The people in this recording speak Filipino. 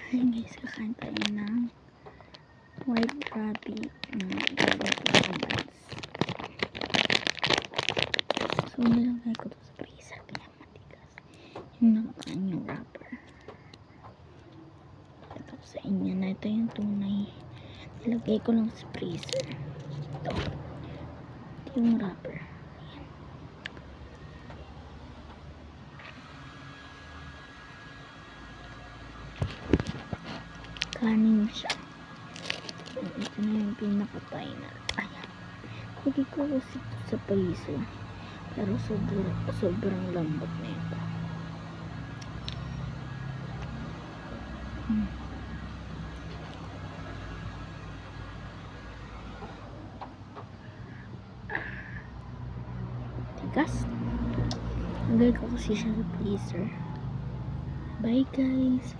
Ayun guys, kakain tayo ng white rabbit na galing Pilipinas. So, nilagay ko to sa freezer kaya matigas. Yung nakakain yung wrapper. Ito ko sa inyo na ito yung tunay. Nilagay ko lang sa freezer. Ito yung wrapper. Kanin siya. Ito na yung pinaka-final. Ayan. Lagi ko kasi sa freezer. Pero sobrang lambot na ito. Tigas. Lagay ko kasi siya sa freezer. Bye guys.